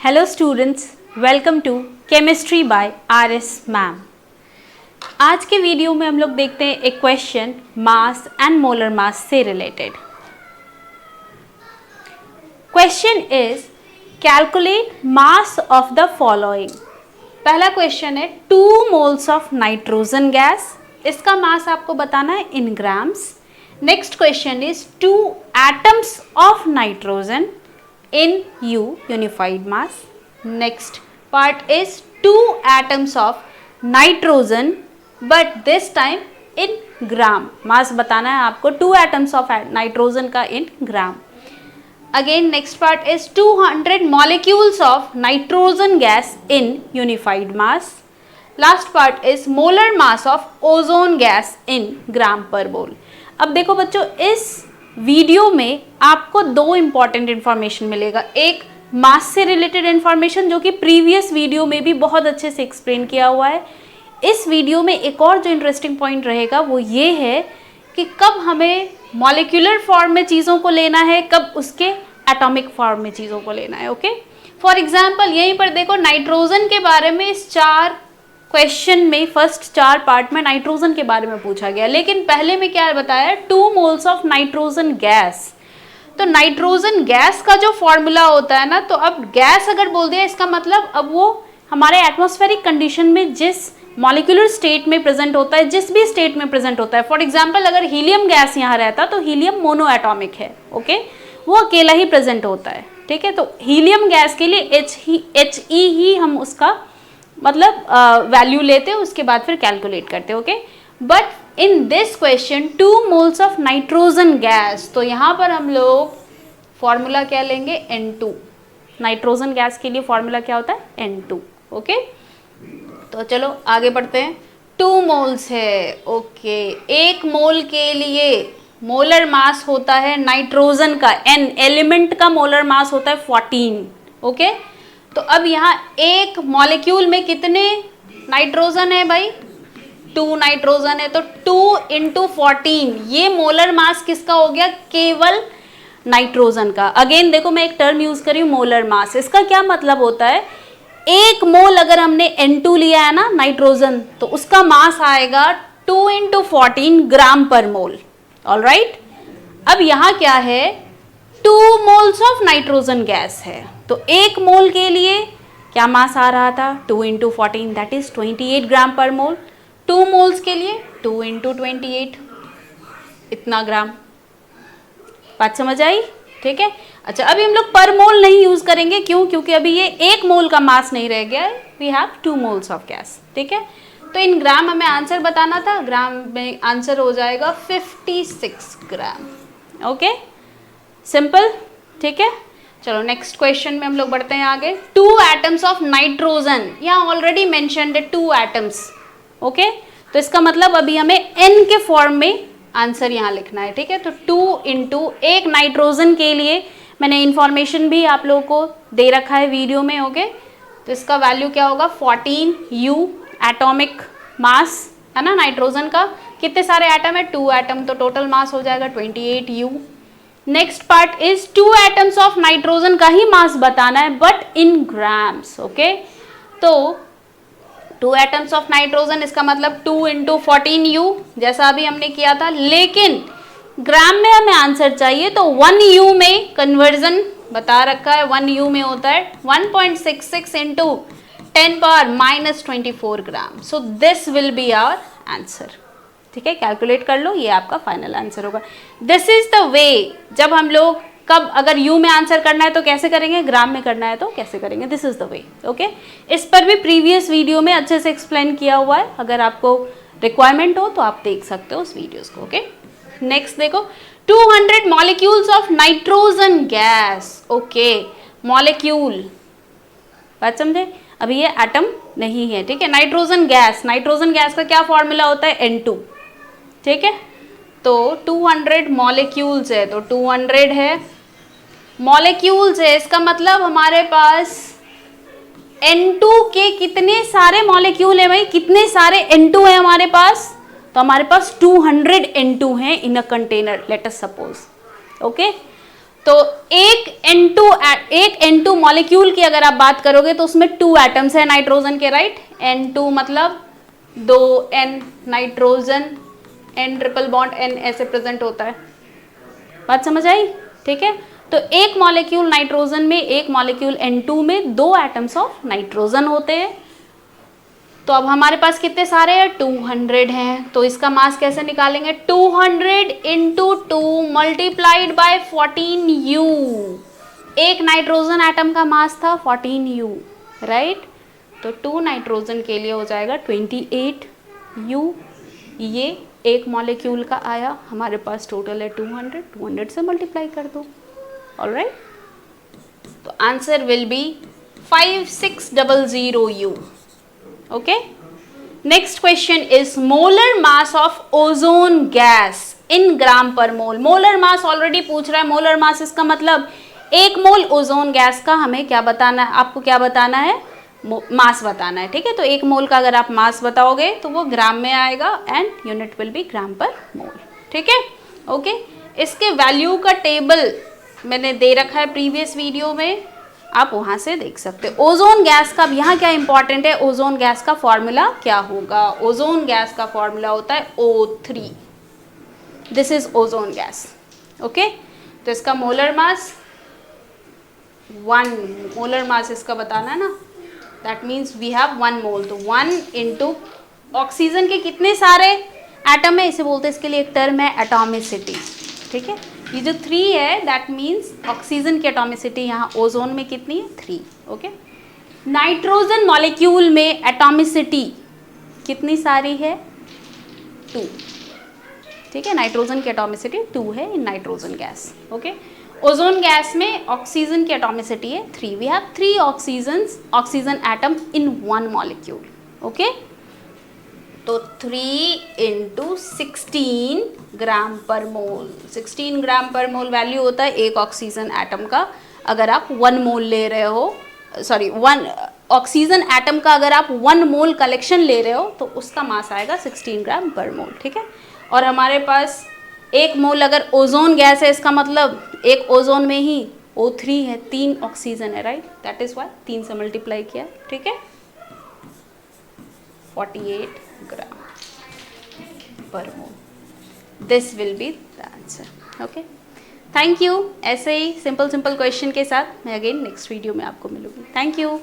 Hello students, welcome to chemistry by RS ma'am. आज के video में हम लोग देखते हैं एक question mass and molar mass से रिलेटेड। Question is calculate mass of the following. पहला क्वेश्चन है 2 मोल्स ऑफ नाइट्रोजन गैस, इसका मास आपको बताना है in grams. Next question is 2 atoms of nitrogen in U unified mass. Next part is 2 atoms of nitrogen but this time in gram. mass बताना है आपको 2 atoms of nitrogen का in gram. Again next part is 200 molecules of nitrogen gas in unified mass. Last part is molar mass of ozone gas in gram per mole. अब देखो बच्चों, इस video में आपको 2 इंपॉर्टेंट इंफॉर्मेशन मिलेगा। एक मास से रिलेटेड इंफॉर्मेशन जो कि प्रीवियस वीडियो में भी बहुत अच्छे से एक्सप्लेन किया हुआ है। इस वीडियो में एक और जो इंटरेस्टिंग पॉइंट रहेगा वो ये है कि कब हमें मॉलिक्यूलर फॉर्म में चीज़ों को लेना है, कब उसके एटॉमिक फॉर्म में चीज़ों को लेना है। ओके, फॉर एग्जाम्पल यहीं पर देखो नाइट्रोजन के बारे में इस 4 क्वेश्चन में फर्स्ट 4 पार्ट में नाइट्रोजन के बारे में पूछा गया, लेकिन पहले में क्या बताया 2 मोल्स ऑफ नाइट्रोजन गैस। तो नाइट्रोजन गैस का जो फॉर्मूला होता है ना, तो अब गैस अगर बोल दिया इसका मतलब अब वो हमारे एटमॉस्फेरिक कंडीशन में जिस मॉलिक्यूलर स्टेट में प्रेजेंट होता है, जिस भी स्टेट में प्रेजेंट होता है। फॉर एग्जाम्पल अगर हीलियम गैस यहाँ रहता तो हीलियम मोनो एटॉमिक है, ओके, वो अकेला ही प्रेजेंट होता है। ठीक है, तो हीलियम गैस के लिए He ही हम उसका मतलब वैल्यू लेते हैं, उसके बाद फिर कैलकुलेट करते हैं। Okay, but in this question 2 moles of nitrogen gas, तो यहाँ पर हम लोग फॉर्मूला क्या लेंगे N2। नाइट्रोजन गैस के लिए फॉर्मूला क्या होता है N2। ओके, तो चलो आगे बढ़ते हैं। 2 मोल्स है, ओके, 1 मोल के लिए मोलर मास होता है नाइट्रोजन का, N एलिमेंट का मोलर मास होता है 14। ओके, तो अब यहाँ एक मॉलिक्यूल में कितने नाइट्रोजन है भाई? 2 नाइट्रोजन है, तो 2 × 14 ये मोलर मास किसका हो गया? केवल नाइट्रोजन का। अगेन देखो मैं एक टर्म यूज करी हूँ मोलर मास, इसका क्या मतलब होता है? 1 मोल अगर हमने N2 लिया है ना नाइट्रोजन, तो उसका मास आएगा 2 × 14 ग्राम पर मोल। ऑलराइट, अब यहाँ क्या है 2 मोल्स ऑफ नाइट्रोजन गैस है, तो 1 मोल के लिए क्या मास आ रहा था? 2 × 14 दैट इज 28 ग्राम पर मोल। 2 मोल्स के लिए 2 × 28 इतना ग्राम। बात समझ आई? ठीक है, अच्छा अभी हम लोग पर मोल नहीं यूज करेंगे, क्यों? क्योंकि अभी ये 1 मोल का मास नहीं रह गया है, we have 2 moles of gas. ठीक है, तो इन ग्राम हमें आंसर बताना था, ग्राम में आंसर हो जाएगा 56 ग्राम। Okay, simple. ठीक है, चलो नेक्स्ट क्वेश्चन में हम लोग बढ़ते हैं आगे। 2 एटम्स ऑफ नाइट्रोजन, यहाँ ऑलरेडी मेंशन्ड है 2 एटम्स। ओके, तो इसका मतलब अभी हमें N के फॉर्म में आंसर यहाँ लिखना है। ठीक है, तो 2 × 1 नाइट्रोजन के लिए मैंने इंफॉर्मेशन भी आप लोगों को दे रखा है वीडियो में। ओके, तो इसका वैल्यू क्या होगा? 14 U एटॉमिक मास है ना नाइट्रोजन का। कितने सारे एटम है? 2 एटम, तो टोटल मास हो जाएगा 28 U। Next part is 2 atoms of nitrogen का ही मास बताना है बट इन ग्राम्स। ओके, तो 2 एटम्स ऑफ नाइट्रोजन, इसका मतलब 2 × 14 U जैसा अभी हमने किया था, लेकिन ग्राम में हमें आंसर चाहिए, तो 1 U में कन्वर्जन बता रखा है। 1 U में होता है 1.66 × 10⁻⁻24 gram. So this will be our answer. ठीक है, कैलकुलेट कर लो, ये आपका फाइनल आंसर होगा। दिस इज द वे, जब हम लोग कब अगर यू में आंसर करना है तो कैसे करेंगे, ग्राम में करना है तो कैसे करेंगे, this is the way. Okay, इस पर भी प्रीवियस वीडियो में अच्छे से एक्सप्लेन किया हुआ है, अगर आपको रिक्वायरमेंट हो तो आप देख सकते हो उस वीडियोस को। ओके, नेक्स्ट देखो 200 molecules of nitrogen gas. Okay, molecule, बात समझे? अभी ये एटम नहीं है। ठीक है, नाइट्रोजन गैस का क्या फॉर्मूला होता है? N2। ठीक है, तो 200 मॉलिक्यूल्स है, तो 200 है मॉलिक्यूल्स है, इसका मतलब हमारे पास N2 के कितने सारे मॉलिक्यूल है भाई? कितने सारे N2 है हमारे पास? तो हमारे पास 200 N2 है in a container, let us suppose. Okay, तो एक N2 मॉलिक्यूल की अगर आप बात करोगे तो उसमें 2 एटम्स है नाइट्रोजन के, राइट। N2 मतलब 2 N nitrogen, N triple bond N ऐसे प्रेजेंट होता है। बात समझ आई? ठीक है, तो एक मॉलिक्यूल नाइट्रोजन में, एक मॉलिक्यूल N2 में 2 एटम्स ऑफ नाइट्रोजन होते हैं। तो अब हमारे पास कितने सारे हैं? 200 हैं। तो इसका मास कैसे निकालेंगे? 200 इंटू 2 मल्टीप्लाइड बाय 14U। एक नाइट्रोजन एटम का मास था 14U, राइट। तो 2 नाइट्रोजन के लिए हो जाएगा 28U। ये एक मॉलिक्यूल का आया, हमारे पास टोटल है 200 से मल्टीप्लाई कर दो। ऑलराइट, तो answer will be 5600U। Okay, next question is molar mass of ozone gas in gram per mole। molar mass already पूछ रहा है। molar mass इसका मतलब 1 मोल ओजोन गैस का हमें क्या बताना है? आपको क्या बताना है? मास बताना है। ठीक है, तो 1 मोल का अगर आप मास बताओगे तो वो ग्राम में आएगा एंड यूनिट विल बी ग्राम पर मोल। ठीक है, ओके। इसके वैल्यू का टेबल मैंने दे रखा है प्रीवियस वीडियो में, आप वहां से देख सकते हो। ओजोन गैस का यहाँ क्या इंपॉर्टेंट है? ओजोन गैस का फॉर्मूला क्या होगा? ओजोन गैस का फॉर्मूला होता है O3। This is ozone gas. Okay, तो इसका मोलर मास 1 मोलर मास इसका बताना है ना, दैट मीन्स वी हैव 1 मोल। तो 1 इंटू ऑक्सीजन के कितने सारे एटम है, इसे बोलते हैं, इसके लिए एक टर्म है एटॉमिसिटी। ठीक है, ये जो 3 है दैट मीन्स ऑक्सीजन की एटॉमिसिटी यहाँ ओजोन में कितनी है? 3। ओके, नाइट्रोजन मॉलिक्यूल में एटॉमिसिटी कितनी सारी है? 2। ठीक है, नाइट्रोजन की एटॉमिसिटी 2 है in nitrogen gas. Okay, ozone gas में ऑक्सीजन की एटॉमिसिटी है 3। We have 3 oxygen atom in 1 molecule. Okay, तो 3 इंटू 16 ग्राम पर मोल। 16 ग्राम पर मोल वैल्यू होता है एक ऑक्सीजन एटम का। अगर आप 1 मोल ले रहे हो, सॉरी 1 ऑक्सीजन एटम का अगर आप 1 मोल कलेक्शन ले रहे हो तो उसका मास आएगा 16 ग्राम पर मोल। ठीक है, और हमारे पास 1 मोल अगर ओजोन गैस है, इसका मतलब एक ओजोन में ही O3 है, 3 ऑक्सीजन है, राइट। दैट इज वाई 3 से मल्टीप्लाई किया। ठीक है, 48 ग्राम पर मोल। This will be the answer. Okay, thank you. ऐसे ही सिंपल क्वेश्चन के साथ मैं अगेन नेक्स्ट वीडियो में आपको मिलूंगी। Thank you.